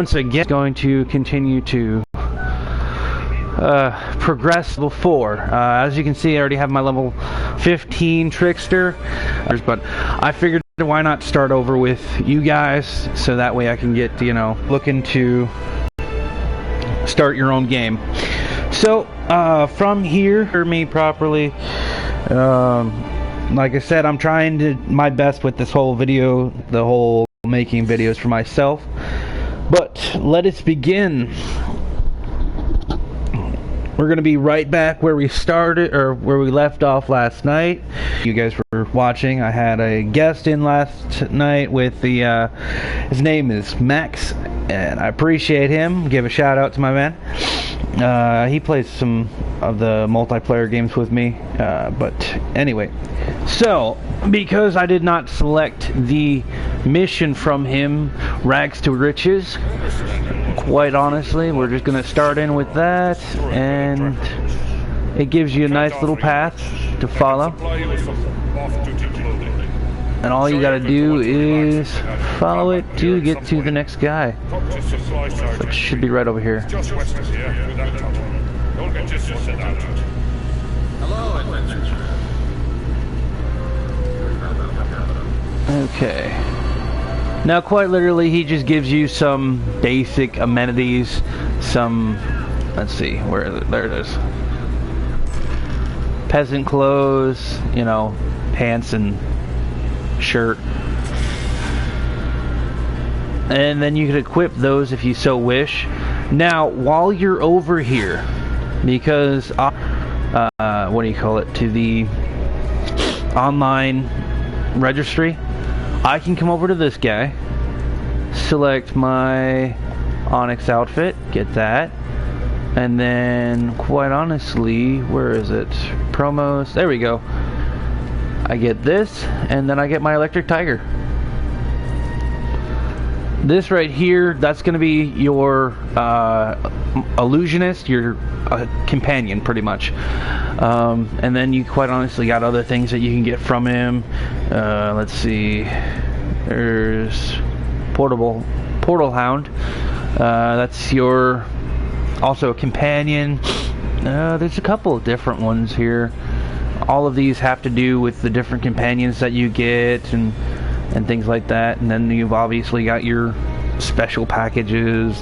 once again going to continue to progress level 4. As you can see, I already have my level 15 trickster, but I figured why not start over with you guys, so that way I can get, you know, looking to start your own game. So from here, hear me properly. Like I said, I'm trying my best with this whole video, the whole making videos for myself. But let us begin. We're going to be right back where we started, or where we left off last night. You guys were watching. I had a guest in last night with the, his name is Max, and I appreciate him. Give a shout out to my man. He plays some of the multiplayer games with me, but anyway. So, because I did not select the mission from him, Rags to Riches, quite honestly, we're just going to start in with that, and it gives you a nice little path to follow. And all you got to do is follow it to get to the next guy, which should be right over here. Okay. Now, quite literally, he just gives you some basic amenities, some, let's see, where is it? There it is. Peasant clothes, you know, pants and shirt. And then you can equip those if you so wish. Now, while you're over here, because, what do you call it, to the online registry, I can come over to this guy, select my Onyx outfit, get that, and then, quite honestly, where is it? Promos, there we go. I get this, and then I get my Electric Tiger. This right here, that's going to be your illusionist, your companion, pretty much. And then you quite honestly got other things that you can get from him. Let's see. There's Portal Hound. That's your also a companion. There's a couple of different ones here. All of these have to do with the different companions that you get and things like that. And then you've obviously got your special packages.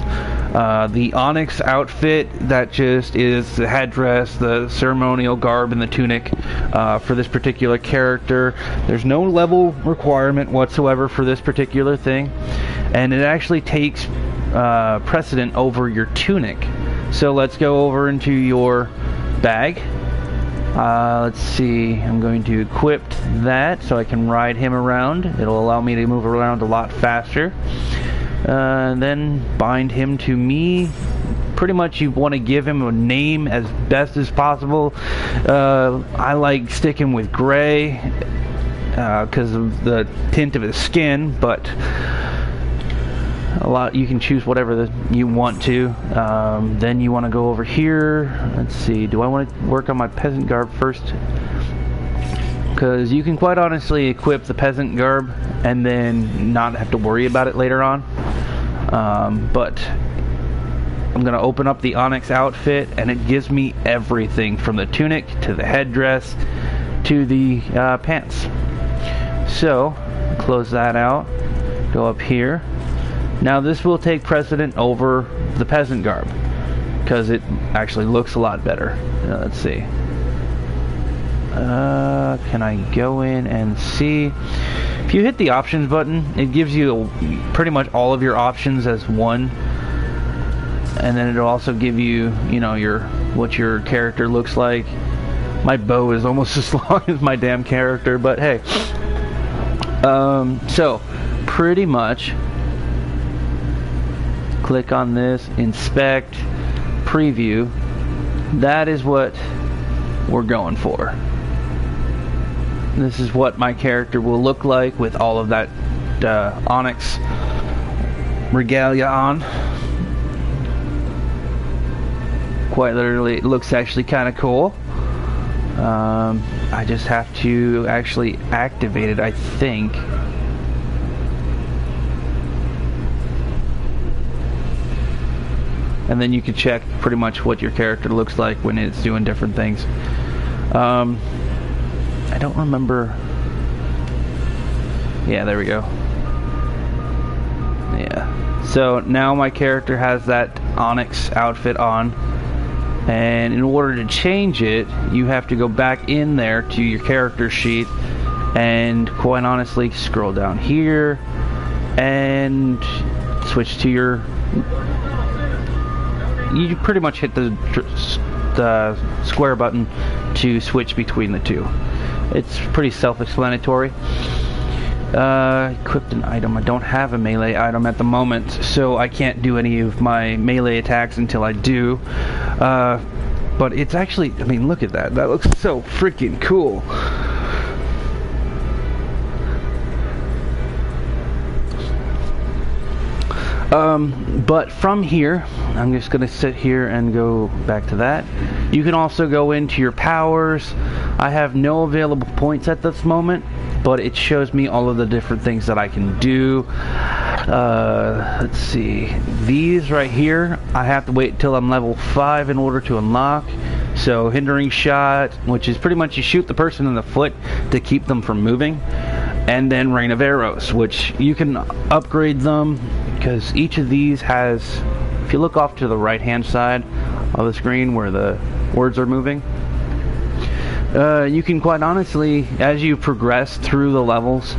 The Onyx outfit, that just is the headdress, the ceremonial garb, and the tunic for this particular character. There's no level requirement whatsoever for this particular thing, and it actually takes precedent over your tunic. So let's go over into your bag. Let's see, I'm going to equip that so I can ride him around. It'll allow me to move around a lot faster. Then bind him to me. Pretty much you want to give him a name as best as possible. I like sticking with gray because of the tint of his skin, but you can choose whatever you want to. Then you want to go over here. Let's see, do I want to work on my peasant garb first? Because you can quite honestly equip the peasant garb and then not have to worry about it later on. But I'm going to open up the Onyx outfit, and it gives me everything from the tunic to the headdress to the pants. So, close that out. Go up here. Now this will take precedent over the peasant garb because it actually looks a lot better. Let's see. Can I go in and see? If you hit the options button, it gives you pretty much all of your options as one, and then it'll also give you, you know, what your character looks like. My bow is almost as long as my damn character, but hey. So pretty much click on this, inspect, preview. That is what we're going for. This is what my character will look like with all of that Onyx regalia on. Quite literally, it looks actually kind of cool. I just have to actually activate it, I think. and then you can check pretty much what your character looks like when it's doing different things. I don't remember. Yeah, there we go. Yeah. So now my character has that Onyx outfit on, and in order to change it, you have to go back in there to your character sheet and quite honestly scroll down here and switch to your... You pretty much hit the square button to switch between the two. It's pretty self-explanatory. Equipped an item. I don't have a melee item at the moment, so I can't do any of my melee attacks until I do. But it's actually, I mean, look at that. That looks so freaking cool. But from here, I'm just going to sit here and go back to that. You can also go into your powers. I have no available points at this moment, but it shows me all of the different things that I can do. Let's see. These right here, I have to wait until I'm level 5 in order to unlock. So, hindering shot, which is pretty much you shoot the person in the foot to keep them from moving. And then rain of arrows, which you can upgrade them, because each of these has, if you look off to the right hand side of the screen where the words are moving, you can quite honestly, as you progress through the levels,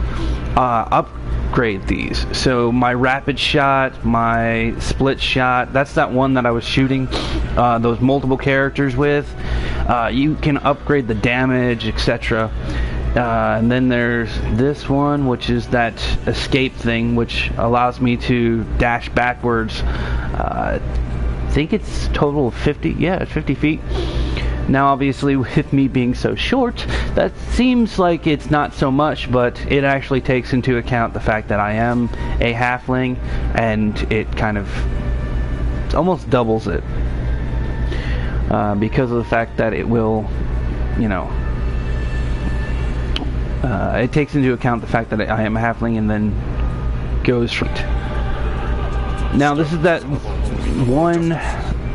upgrade these. So my rapid shot, my split shot, that's that one that I was shooting those multiple characters with. You can upgrade the damage, etc. And then there's this one, which is that escape thing, which allows me to dash backwards. I think it's total of 50. Yeah, it's 50 feet. Now, obviously, with me being so short, that seems like it's not so much, but it actually takes into account the fact that I am a halfling, and it kind of almost doubles it. Because of the fact that it will, you know, it takes into account the fact that I am a halfling and then goes from... Now, this is that one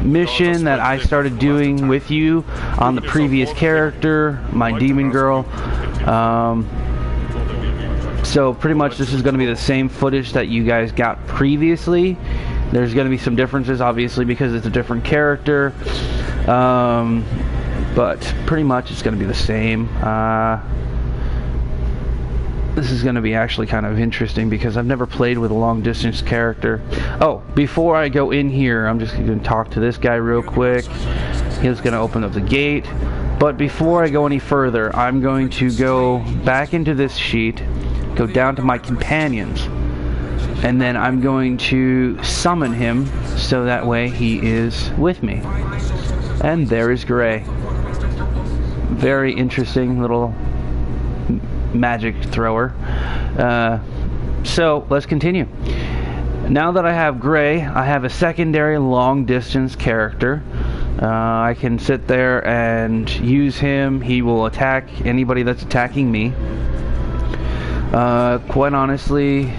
mission that I started doing with you on the previous character, my demon girl. So pretty much this is going to be the same footage that you guys got previously. There's going to be some differences, obviously, because it's a different character. But pretty much it's going to be the same. This is going to be actually kind of interesting because I've never played with a long distance character. Oh, before I go in here, I'm just going to talk to this guy real quick. He's going to open up the gate. But before I go any further, I'm going to go back into this sheet, go down to my companions, and then I'm going to summon him so that way he is with me. And there is Gray. Very interesting little magic thrower. So let's continue. Now that I have Gray, I have a secondary long distance character. I can sit there and use him. He will attack anybody that's attacking me. Quite honestly, you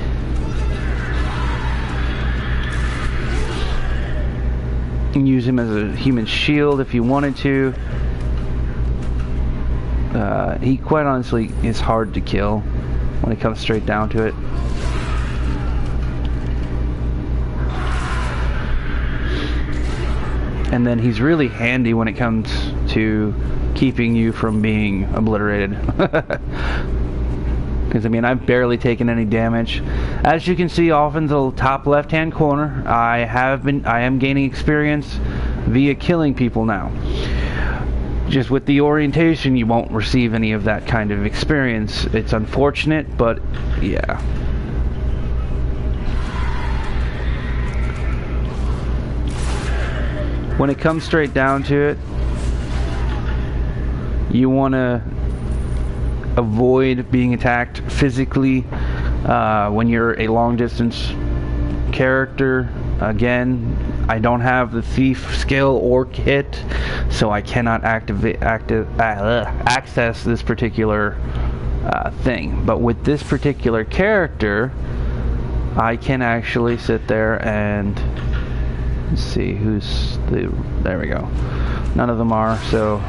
can use him as a human shield if you wanted to. He quite honestly is hard to kill when it comes straight down to it. And then he's really handy when it comes to keeping you from being obliterated. Because I mean, I've barely taken any damage. As you can see off in the top left hand corner, I am gaining experience via killing people now. Just with the orientation, you won't receive any of that kind of experience. It's unfortunate, but yeah. When it comes straight down to it, you want to avoid being attacked physically when you're a long distance character. Again, I don't have the thief skill or kit, so I cannot access this particular thing. But with this particular character, I can actually sit there and Let's see who's the. There we go. None of them are, so.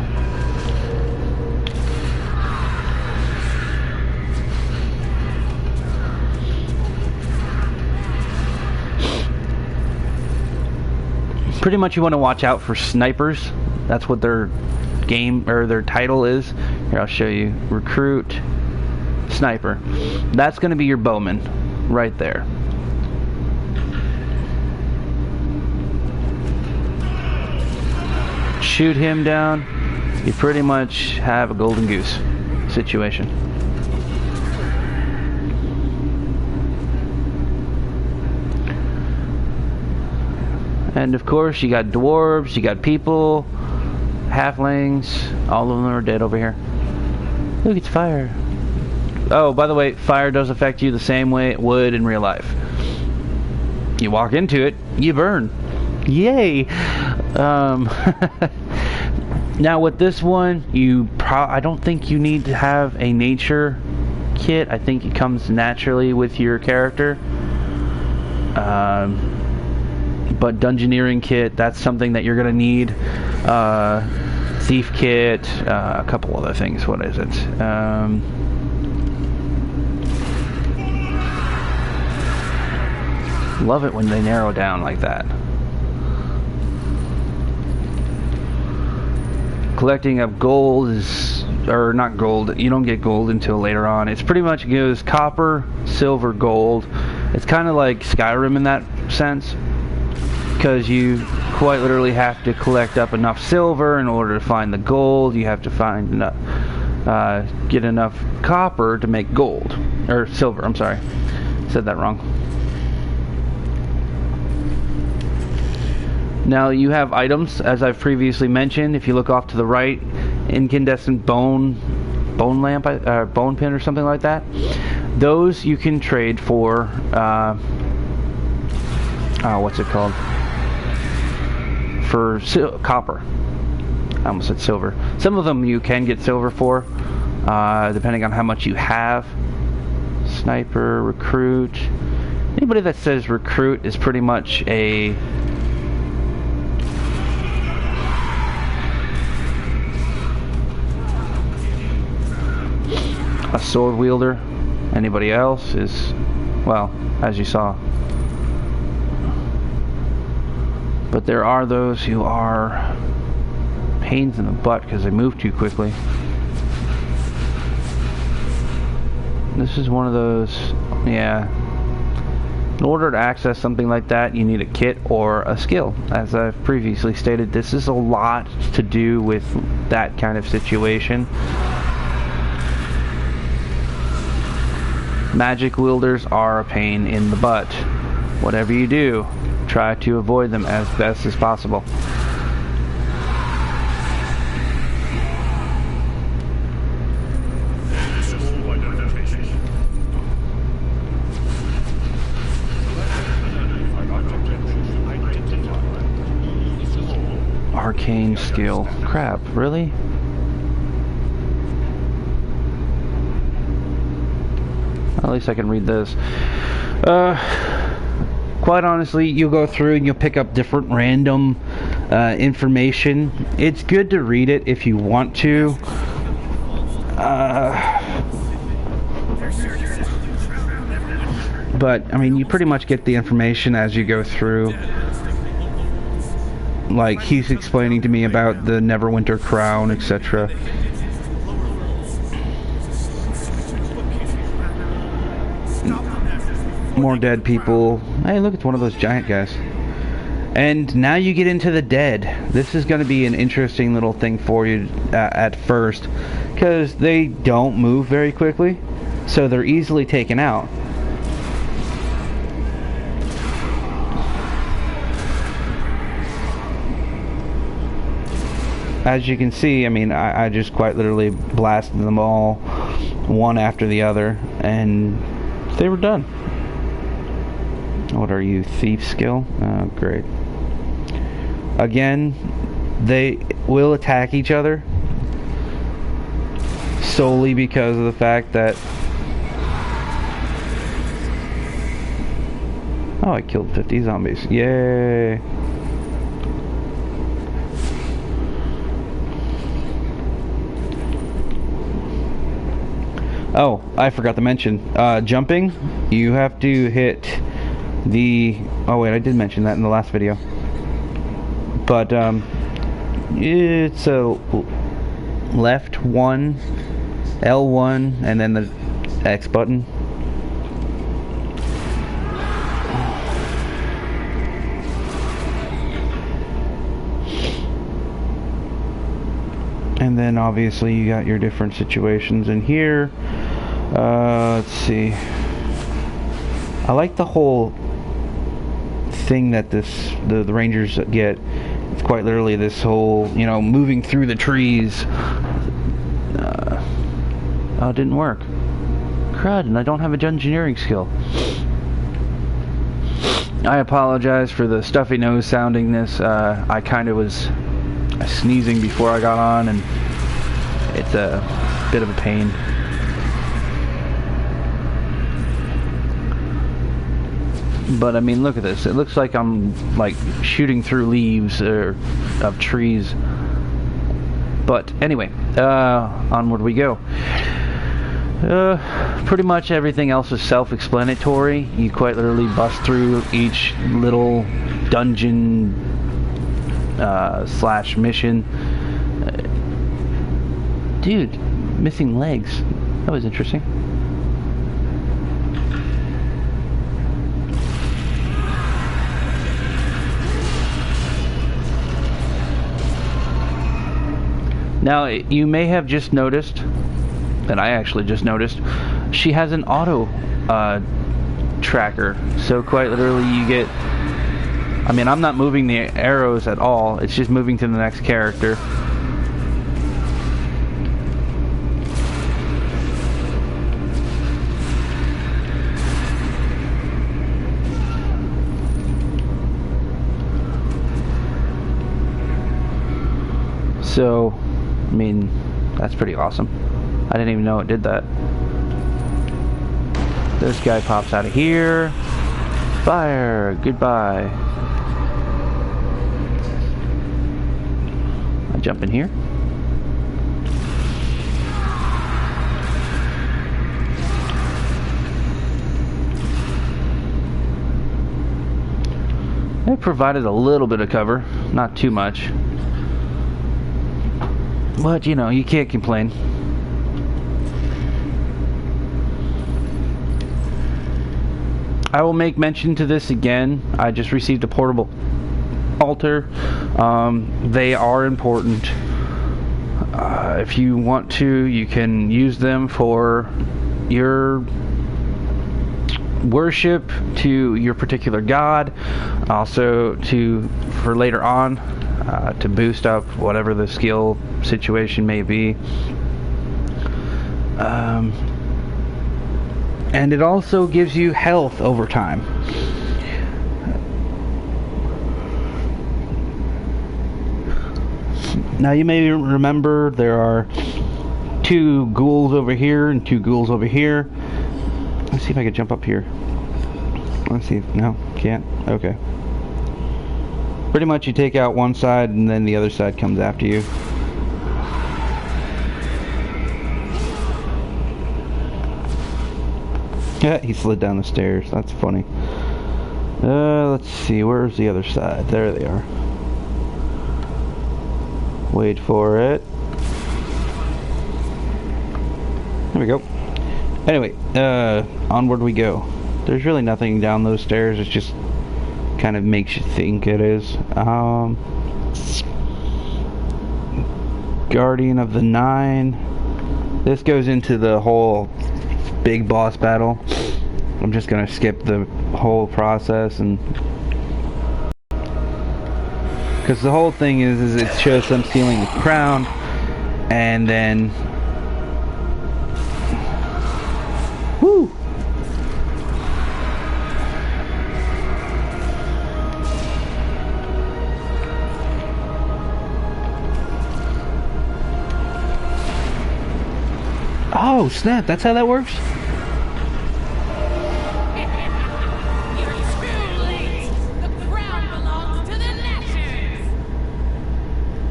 Pretty much you want to watch out for snipers. That's what their game or their title is. Here, I'll show you. Recruit, sniper. That's going to be your bowman right there. Shoot him down, you pretty much have a golden goose situation. And of course you got dwarves, you got people, halflings, all of them are dead over here. Look, it's fire. Oh, by the way, fire does affect you the same way it would in real life. You walk into it, you burn. Yay! Now with this one, I don't think you need to have a nature kit. I think it comes naturally with your character. But dungeoneering kit, that's something that you're gonna need. Thief kit, a couple other things. What is it? Love it when they narrow down like that. Collecting up gold is, or not gold, you don't get gold until later on. It's pretty much goes copper, silver, gold. It's kind of like Skyrim in that sense, because you quite literally have to collect up enough silver in order to find the gold. You have to find enough, get enough copper to make gold, or silver, I'm sorry, said that wrong. Now you have items, as I've previously mentioned. If you look off to the right, incandescent bone lamp, bone pin or something like that. Those you can trade for, what's it called? For copper. I almost said silver. Some of them you can get silver for, depending on how much you have. Sniper, recruit. Anybody that says recruit is pretty much a sword wielder. Anybody else is, well, as you saw. But there are those who are pains in the butt because they move too quickly. This is one of those, yeah. In order to access something like that, you need a kit or a skill. As I've previously stated, this is a lot to do with that kind of situation. Magic wielders are a pain in the butt. Whatever you do, try to avoid them as best as possible. Arcane skill. Crap, really? At least I can read this. Quite honestly, you'll go through and you'll pick up different random information. It's good to read it if you want to. But, I mean, you pretty much get the information as you go through. Like, he's explaining to me about the Neverwinter crown, etc. More dead people. Hey, look, it's one of those giant guys. And now you get into the dead. This is going to be an interesting little thing for you at first, because they don't move very quickly, so they're easily taken out. As you can see, I mean, I just quite literally blasted them all, one after the other, and they were done. What are you, thief skill? Oh, great. Again, they will attack each other solely because of the fact that... Oh, I killed 50 zombies. Yay! Oh, I forgot to mention, jumping, you have to hit the... Oh wait, I did mention that in the last video. But, it's a left 1, L1, and then the X button. And then obviously you got your different situations in here. Let's see. I like the whole thing that the Rangers get. It's quite literally this whole, you know, moving through the trees. Oh, it didn't work. Crud, and I don't have a engineering skill. I apologize for the stuffy nose soundingness. I kind of was sneezing before I got on, and it's a bit of a pain. But I mean, look at this. It looks like I'm like shooting through leaves of trees. But anyway, onward we go. Pretty much everything else is self-explanatory. You quite literally bust through each little dungeon slash mission. Dude, missing legs. That was interesting. Now, you may have just noticed, and I actually just noticed, she has an auto tracker. So quite literally you get... I mean, I'm not moving the arrows at all. It's just moving to the next character. So, I mean, that's pretty awesome. I didn't even know it did that. This guy pops out of here. Fire! Goodbye. I jump in here. They provided a little bit of cover, not too much. But, you know, you can't complain. I will make mention to this again. I just received a portable altar. They are important. If you want to, you can use them for your worship to your particular god. Also for later on, to boost up whatever the skill situation may be. And it also gives you health over time. Now you may remember there are 2 ghouls over here and 2 ghouls over here. Let's see if I can jump up here. Let's see. No, can't. Okay. Pretty much you take out one side and then the other side comes after you. Yeah, he slid down the stairs. That's funny. Let's see. Where's the other side? There they are. Wait for it. There we go. Anyway, onward we go. There's really nothing down those stairs. It just kind of makes you think it is. Guardian of the Nine. This goes into the whole big boss battle. I'm just gonna skip the whole process, and because the whole thing is it shows them stealing the crown, and then whoo. Oh snap, that's how that works?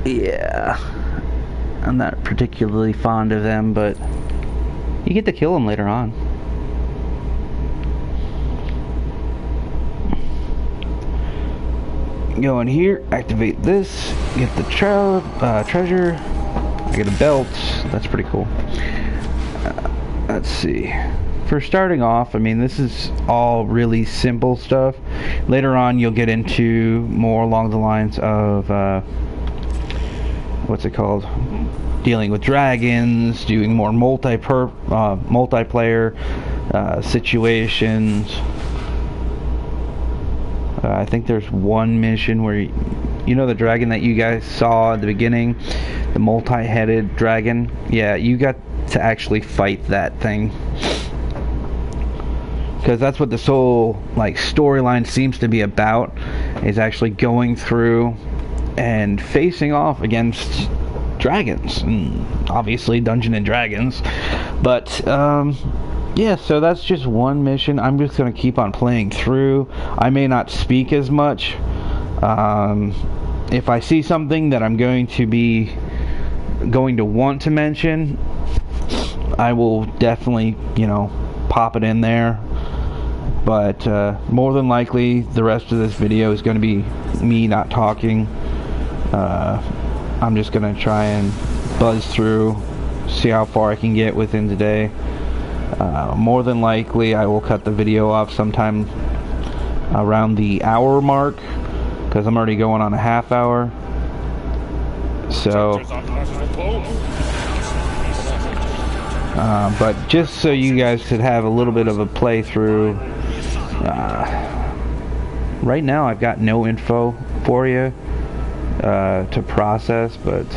Yeah, I'm not particularly fond of them, but You get to kill him later on. Go in here, activate this, get the treasure. I get a belt. That's pretty cool. Let's see. For starting off, I mean, this is all really simple stuff. Later on, you'll get into more along the lines of what's it called? Dealing with dragons, doing more multiplayer situations. I think there's one mission where you know the dragon that you guys saw at the beginning, the multi-headed dragon. Yeah, you got to actually fight that thing, because that's what this whole like storyline seems to be about, is actually going through and facing off against dragons, and obviously Dungeons and Dragons. But yeah, so that's just one mission. I'm just going to keep on playing through. I may not speak as much. If I see something that I'm going to want to mention, I will definitely, you know, pop it in there. But more than likely, the rest of this video is going to be me not talking. I'm just going to try and buzz through, see how far I can get within today. More than likely, I will cut the video off sometime around the hour mark, because I'm already going on a half hour. So, but just so you guys could have a little bit of a playthrough, right now I've got no info for you to process, but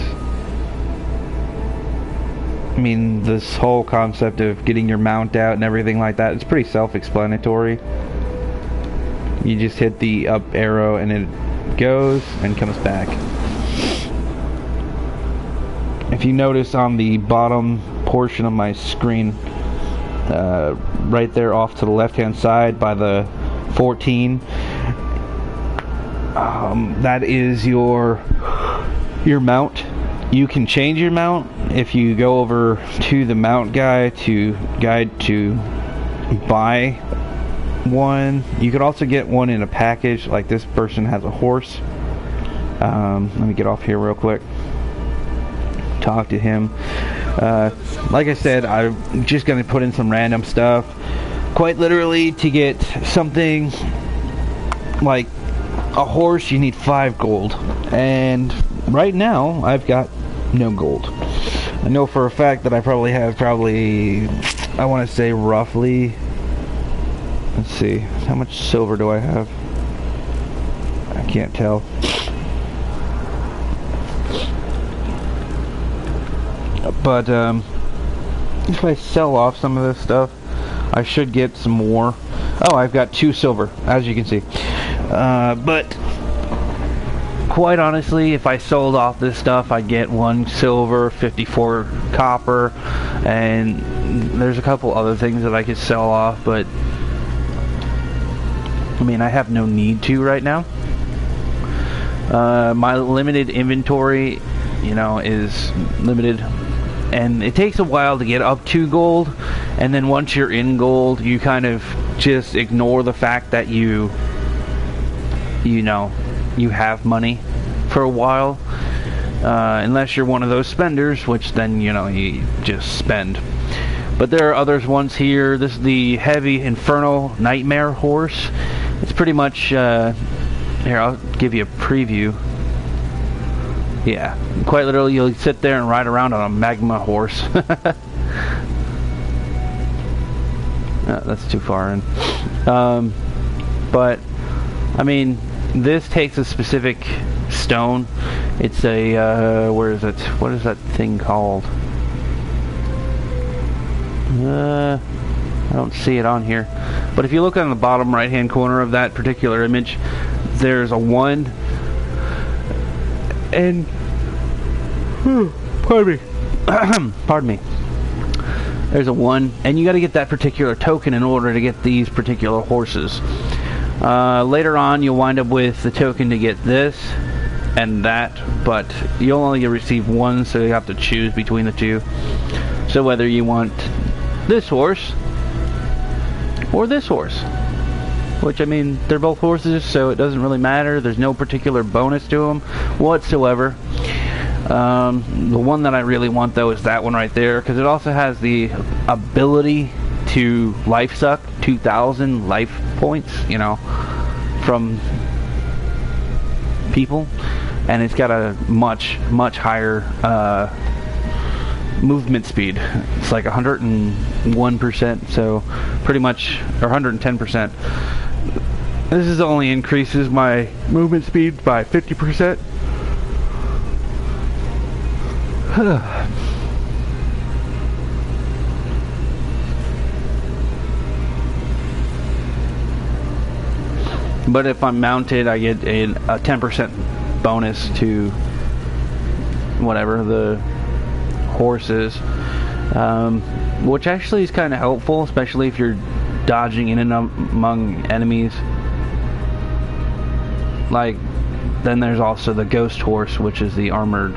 I mean, this whole concept of getting your mount out and everything like that, it's pretty self-explanatory. You just hit the up arrow and it goes and comes back. If you notice on the bottom portion of my screen, right there off to the left-hand side by the 14, that is your mount. You can change your mount if you go over to the mount guide to buy one. You could also get one in a package, like this person has a horse. Let me get off here real quick, talk to him. Like I said, I'm just going to put in some random stuff. Quite literally, to get something like a horse, you need 5 gold. And right now, I've got no gold. I know for a fact that I probably have I want to say roughly, let's see, how much silver do I have? I can't tell. But if I sell off some of this stuff, I should get some more. Oh, I've got 2 silver, as you can see. But quite honestly, if I sold off this stuff, I'd get 1 silver, 54 copper, and there's a couple other things that I could sell off, but I mean, I have no need to right now. My limited inventory, you know, is limited, and it takes a while to get up to gold, and then once you're in gold, you kind of just ignore the fact that you know, you have money for a while, unless you're one of those spenders, which then, you know, you just spend. But there are others ones here. This is the heavy infernal nightmare horse. It's pretty much here, I'll give you a preview. Yeah, quite literally, you'll sit there and ride around on a magma horse. That's too far in. But I mean, this takes a specific stone. It's a where is it? What is that thing called? I don't see it on here. But if you look on the bottom right hand corner of that particular image, there's a 1. And pardon me. Pardon me. There's a 1, and you got to get that particular token in order to get these particular horses. Later on, you'll wind up with the token to get this and that, but you'll only receive 1, so you have to choose between the 2. So whether you want this horse or this horse. Which, I mean, they're both horses, so it doesn't really matter. There's no particular bonus to them whatsoever. The one that I really want, though, is that one right there, because it also has the ability to life suck 2,000 life points, you know, from people, and it's got a much higher movement speed. It's like 101%, so pretty much, or 110%. This is only increases my movement speed by 50%. But if I'm mounted, I get a 10% bonus to whatever the horse is, which actually is kind of helpful, especially if you're dodging in and among enemies. Like, then there's also the ghost horse, which is the armored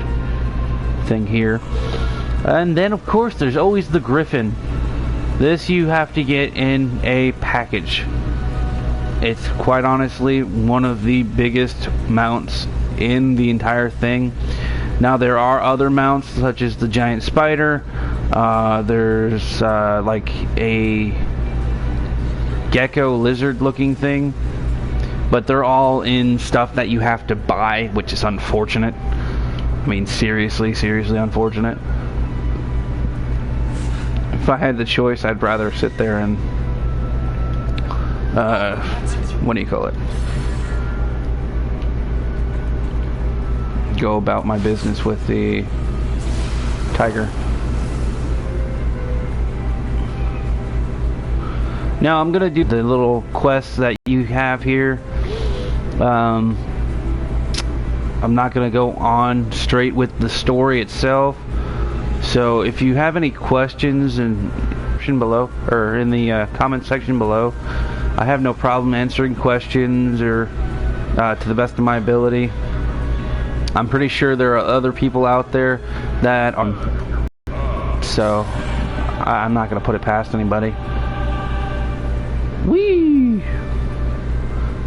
thing here. And then, of course, there's always the griffin. This you have to get in a package. It's quite honestly one of the biggest mounts in the entire thing. Now, there are other mounts, such as the giant spider. There's like a gecko lizard looking thing, but they're all in stuff that you have to buy, which is unfortunate. I mean, seriously unfortunate. If I had the choice, I'd rather sit there and what do you call it? Go about my business with the tiger. Now I'm gonna do the little quests that you have here. I'm not gonna go on straight with the story itself. So if you have any questions in below, or in the comment section below, I have no problem answering questions, or to the best of my ability. I'm pretty sure there are other people out there that are, so I'm not gonna put it past anybody. Whee!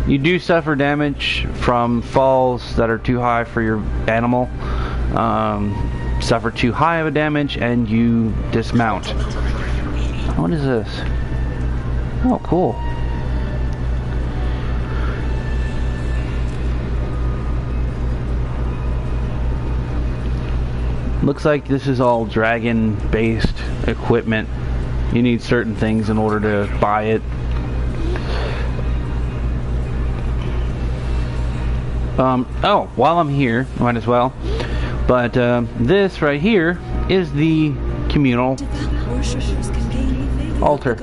You do suffer damage from falls that are too high for your animal. Suffer too high of a damage and you dismount. What is this? Oh, cool. Looks like this is all dragon-based equipment. You need certain things in order to buy it. Oh, while I'm here, might as well. But this right here is the communal altar.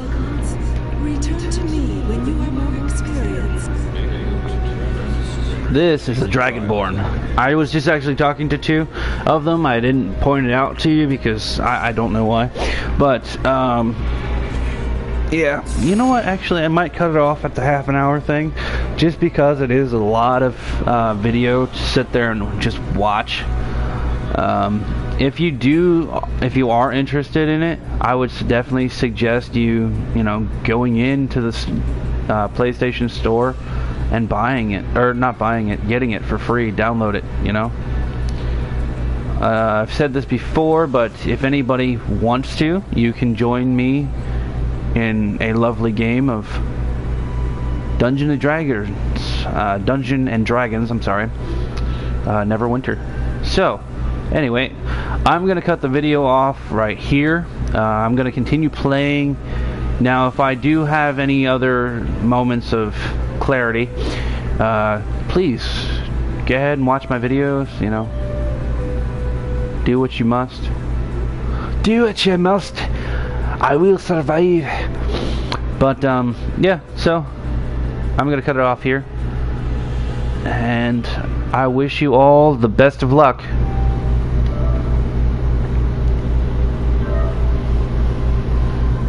Return to me when you are more experienced. This is the Dragonborn. I was just actually talking to two of them. I didn't point it out to you because I don't know why. But, yeah. You know what? Actually, I might cut it off at the half an hour thing. Just because it is a lot of video to sit there and just watch. If you are interested in it, I would definitely suggest you know, going into the PlayStation Store and buying it, or not buying it, getting it for free, download it, you know. I've said this before, but if anybody wants to, you can join me in a lovely game of Dungeon and Dragons, I'm sorry, Neverwinter. So, anyway, I'm going to cut the video off right here. I'm going to continue playing. Now, if I do have any other moments of clarity, please go ahead and watch my videos, you know. Do what you must. Do what you must. I will survive. But, yeah, so I'm going to cut it off here. And I wish you all the best of luck.